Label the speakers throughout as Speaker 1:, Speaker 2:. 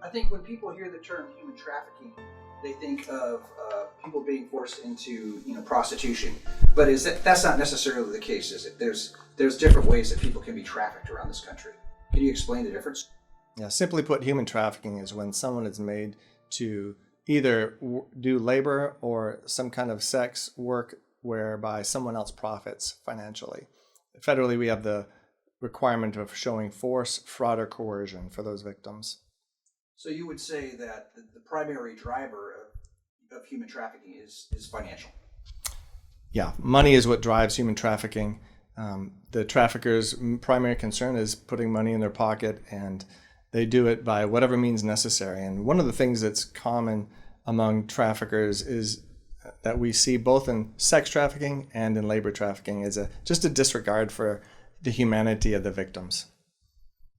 Speaker 1: I think when people hear the term human trafficking, they think of people being forced into prostitution. But that's not necessarily the case, is it? There's different ways that people can be trafficked around this country. Can you explain the difference?
Speaker 2: Yeah, simply put, human trafficking is when someone is made to either do labor or some kind of sex work whereby someone else profits financially. Federally, we have the requirement of showing force, fraud, or coercion for those victims.
Speaker 1: So you would say that the primary driver of human trafficking is financial?
Speaker 2: Yeah, money is what drives human trafficking. The trafficker's primary concern is putting money in their pocket, and they do it by whatever means necessary. And one of the things that's common among traffickers is that we see both in sex trafficking and in labor trafficking is just a disregard for the humanity of the victims.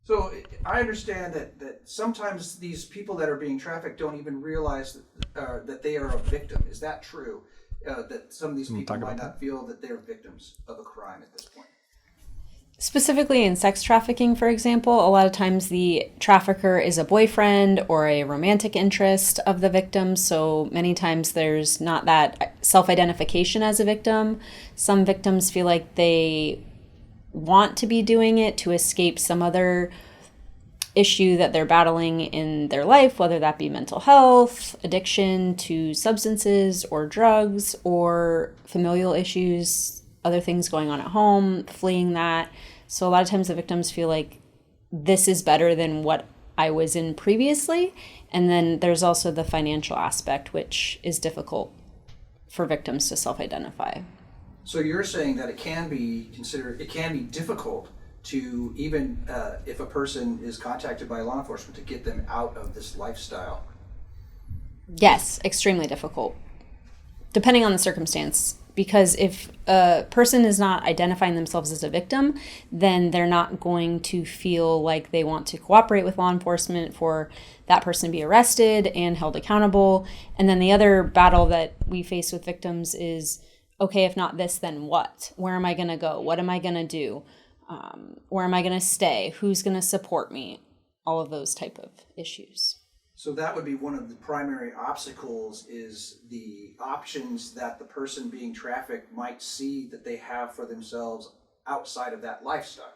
Speaker 1: So I understand that sometimes these people that are being trafficked don't even realize that they are a victim. Is that true? That some of these people might not feel that they're victims of a crime at this point?
Speaker 3: Specifically in sex trafficking, for example, a lot of times the trafficker is a boyfriend or a romantic interest of the victim. So many times there's not that self-identification as a victim. Some victims feel like they want to be doing it to escape some other issue that they're battling in their life, whether that be mental health, addiction to substances or drugs, or familial issues, other things going on at home, fleeing that. So a lot of times the victims feel like this is better than what I was in previously. And then there's also the financial aspect, which is difficult for victims to self-identify.
Speaker 1: So you're saying that it can be difficult to even if a person is contacted by law enforcement to get them out of this lifestyle.
Speaker 3: Yes, extremely difficult, depending on the circumstance. Because if a person is not identifying themselves as a victim, then they're not going to feel like they want to cooperate with law enforcement for that person to be arrested and held accountable. And then the other battle that we face with victims is, okay, if not this, then what? Where am I going to go? What am I going to do? Where am I going to stay? Who's going to support me? All of those type of issues.
Speaker 1: So that would be one of the primary obstacles, is the options that the person being trafficked might see that they have for themselves outside of that lifestyle.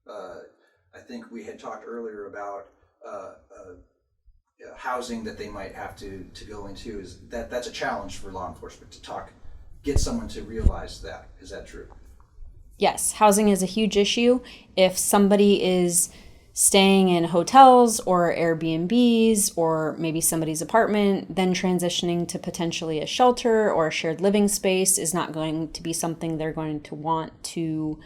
Speaker 1: I think we had talked earlier about housing that they might have to go into. That's a challenge for law enforcement to get someone to realize that. Is that true?
Speaker 3: Yes, housing is a huge issue. If somebody is staying in hotels or Airbnbs or maybe somebody's apartment, then transitioning to potentially a shelter or a shared living space is not going to be something they're going to want to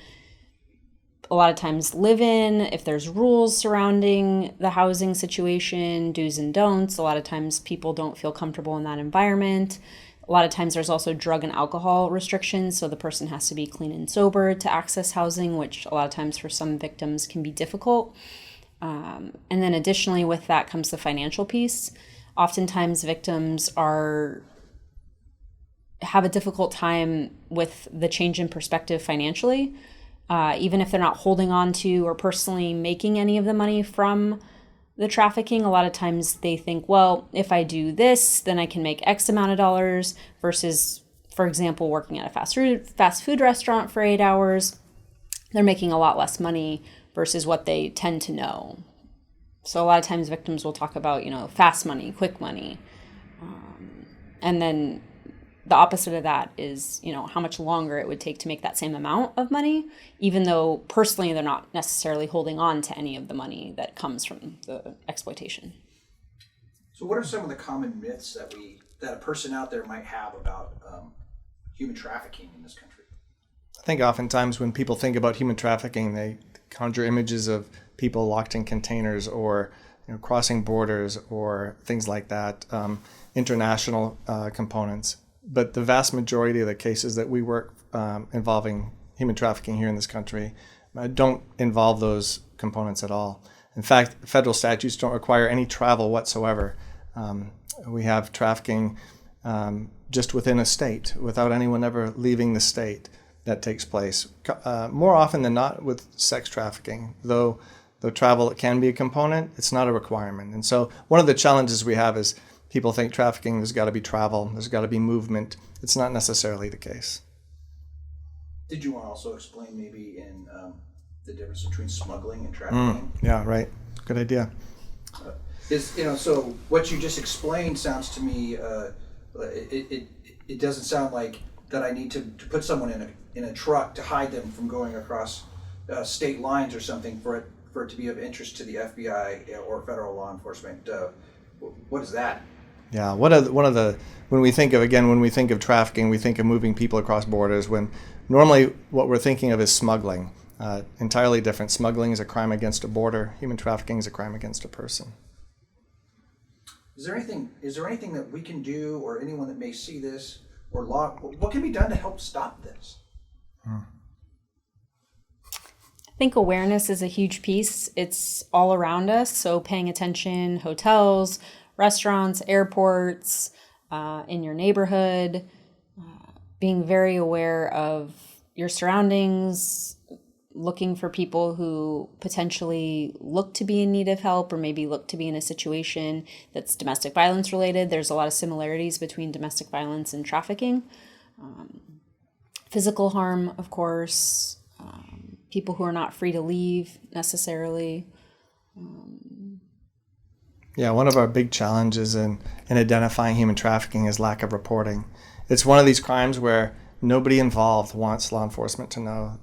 Speaker 3: a lot of times live in. If there's rules surrounding the housing situation, do's and don'ts, a lot of times people don't feel comfortable in that environment. A lot of times there's also drug and alcohol restrictions, so the person has to be clean and sober to access housing, which a lot of times for some victims can be difficult. And then additionally with that comes the financial piece. Oftentimes victims have a difficult time with the change in perspective financially, even if they're not holding on to or personally making any of the money from the trafficking. A lot of times they think, well, if I do this, then I can make X amount of dollars versus, for example, working at a fast food restaurant for 8 hours. They're making a lot less money versus what they tend to know. So a lot of times victims will talk about, fast money, quick money. And then the opposite of that is, how much longer it would take to make that same amount of money, even though personally they're not necessarily holding on to any of the money that comes from the exploitation.
Speaker 1: So what are some of the common myths that a person out there might have about human trafficking in this country?
Speaker 2: I think oftentimes when people think about human trafficking, they conjure images of people locked in containers or crossing borders or things like that, international components. But the vast majority of the cases that we work involving human trafficking here in this country don't involve those components at all. In fact, federal statutes don't require any travel whatsoever. We have trafficking just within a state without anyone ever leaving the state that takes place. More often than not with sex trafficking, though though travel can be a component, it's not a requirement. And so one of the challenges we have is people think trafficking, there's got to be travel, there's got to be movement. It's not necessarily the case.
Speaker 1: Did you want to also explain maybe in the difference between smuggling and trafficking?
Speaker 2: Yeah, right. Good idea.
Speaker 1: So what you just explained sounds to me, it doesn't sound like that I need to put someone in a truck to hide them from going across state lines or something for it to be of interest to the FBI or federal law enforcement. What is that?
Speaker 2: Yeah, when we think of trafficking, we think of moving people across borders, when normally what we're thinking of is smuggling. Entirely different. Smuggling is a crime against a border. Human trafficking is a crime against a person.
Speaker 1: Is there anything that we can do, or anyone that may see this, or what can be done to help stop this?
Speaker 3: I think awareness is a huge piece. It's all around us, so paying attention, hotels, restaurants, airports, in your neighborhood, being very aware of your surroundings, looking for people who potentially look to be in need of help or maybe look to be in a situation that's domestic violence related. There's a lot of similarities between domestic violence and trafficking. Physical harm, of course, people who are not free to leave necessarily.
Speaker 2: Yeah, one of our big challenges in identifying human trafficking is lack of reporting. It's one of these crimes where nobody involved wants law enforcement to know.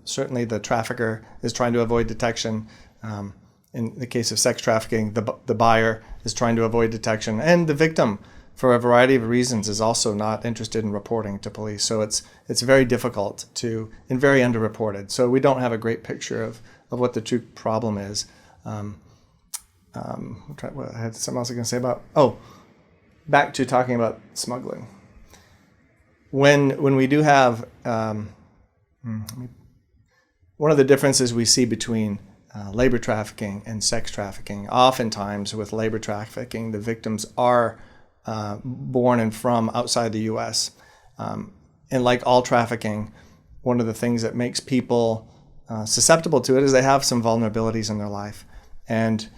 Speaker 2: Certainly the trafficker is trying to avoid detection. In the case of sex trafficking, the buyer is trying to avoid detection, and the victim, for a variety of reasons, is also not interested in reporting to police. So it's very difficult and very underreported. So we don't have a great picture of what the true problem is. I had something else I can say about. Back to talking about smuggling. When we do have one of the differences we see between labor trafficking and sex trafficking, oftentimes with labor trafficking, the victims are born and from outside the U.S. And like all trafficking, one of the things that makes people susceptible to it is they have some vulnerabilities in their life. And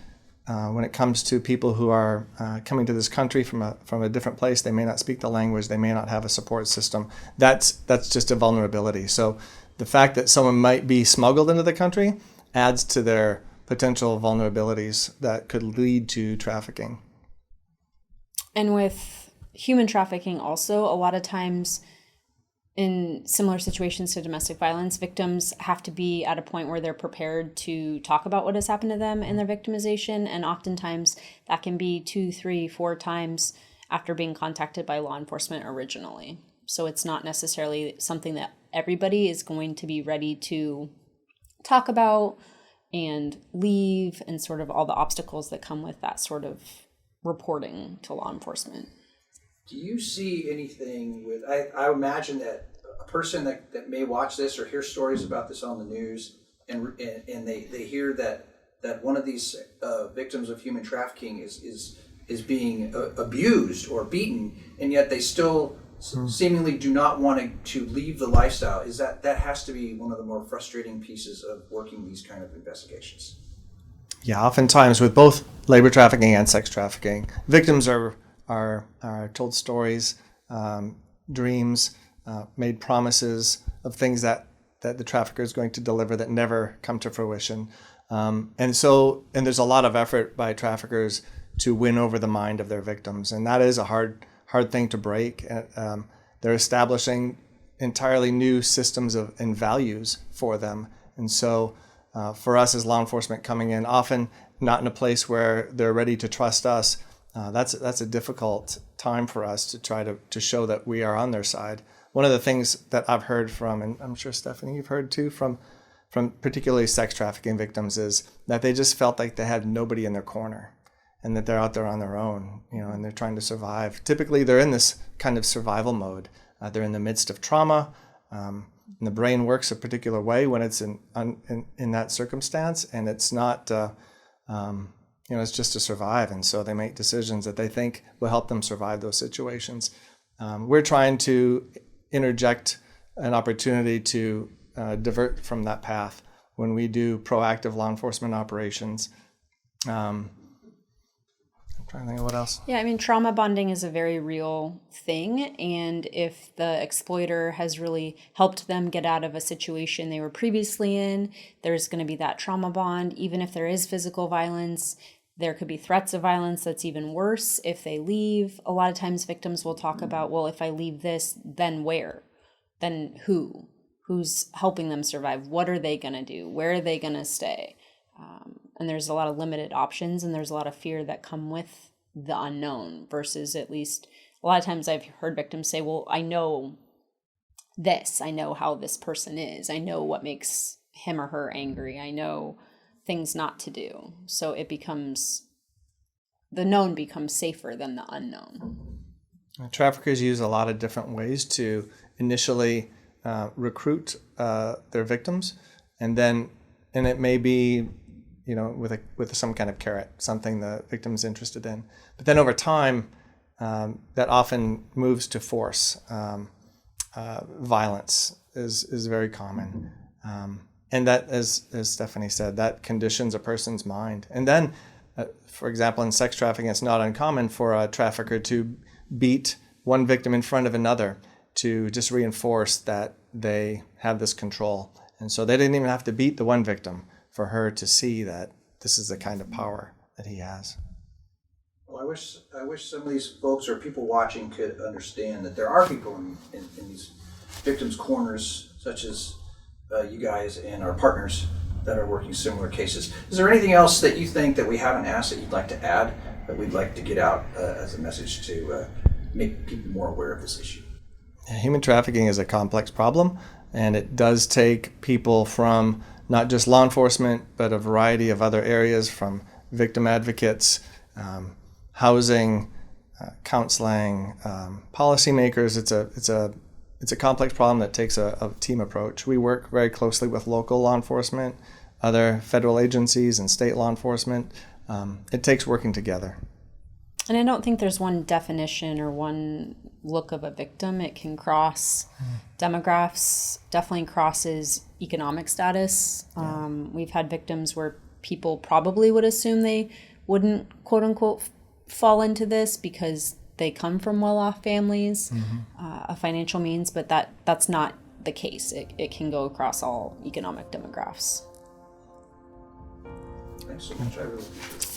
Speaker 2: when it comes to people who are coming to this country from a different place, they may not speak the language, they may not have a support system. That's just a vulnerability. So the fact that someone might be smuggled into the country adds to their potential vulnerabilities that could lead to trafficking.
Speaker 3: And with human trafficking also, a lot of times in similar situations to domestic violence, victims have to be at a point where they're prepared to talk about what has happened to them in their victimization. And oftentimes that can be 2, 3, 4 times after being contacted by law enforcement originally. So it's not necessarily something that everybody is going to be ready to talk about and leave, and sort of all the obstacles that come with that sort of reporting to law enforcement.
Speaker 1: Do you see anything with, I imagine that a person that may watch this or hear stories about this on the news, and they hear that one of these victims of human trafficking is being abused or beaten, and yet they still seemingly do not want to leave the lifestyle. Is that has to be one of the more frustrating pieces of working these kind of investigations?
Speaker 2: Yeah, oftentimes with both labor trafficking and sex trafficking, victims are told stories, dreams, made promises of things that the trafficker is going to deliver that never come to fruition. And there's a lot of effort by traffickers to win over the mind of their victims. And that is a hard thing to break. They're establishing entirely new systems and values for them. And so for us as law enforcement coming in, often not in a place where they're ready to trust us, that's a difficult time for us to try to show that we are on their side. One of the things that I've heard from, and I'm sure Stephanie you've heard too, from particularly sex trafficking victims, is that they just felt like they had nobody in their corner, and that they're out there on their own, and they're trying to survive. Typically, they're in this kind of survival mode. They're in the midst of trauma, and the brain works a particular way when it's in that circumstance, and it's not. It's just to survive, and so they make decisions that they think will help them survive those situations. We're trying to interject an opportunity to divert from that path when we do proactive law enforcement operations. I'm trying to think of what else.
Speaker 3: Yeah, I mean, trauma bonding is a very real thing. And if the exploiter has really helped them get out of a situation they were previously in, there's going to be that trauma bond. Even if there is physical violence, there could be threats of violence that's even worse if they leave. A lot of times victims will talk about, well, if I leave this, then where? Then who? Who's helping them survive? What are they going to do? Where are they going to stay? And there's a lot of limited options, and there's a lot of fear that come with the unknown versus, at least a lot of times I've heard victims say, well, I know this. I know how this person is. I know what makes him or her angry. I know things not to do. So it becomes, the known becomes safer than the unknown.
Speaker 2: Traffickers use a lot of different ways to initially recruit their victims, and it may be, with some kind of carrot, something the victim's interested in. But then over time, that often moves to force. Violence is very common. And that, as Stephanie said, that conditions a person's mind. And then, for example, in sex trafficking, it's not uncommon for a trafficker to beat one victim in front of another to just reinforce that they have this control. And so they didn't even have to beat the one victim for her to see that this is the kind of power that he has.
Speaker 1: Well, I wish some of these folks or people watching could understand that there are people in these victims' corners, such as you guys and our partners that are working similar cases. Is there anything else that you think that we haven't asked that you'd like to add, that we'd like to get out as a message to make people more aware of this issue?
Speaker 2: Human trafficking is a complex problem, and it does take people from not just law enforcement, but a variety of other areas, from victim advocates, housing, counseling, policymakers. It's a complex problem that takes a team approach. We work very closely with local law enforcement, other federal agencies, and state law enforcement. It takes working together.
Speaker 3: And I don't think there's one definition or one look of a victim. It can cross demographics, definitely crosses economic status. We've had victims where people probably would assume they wouldn't, quote unquote, fall into this because they come from well-off families, of financial means, but that's not the case. It can go across all economic demographics.
Speaker 1: Thanks so much. I really appreciate it.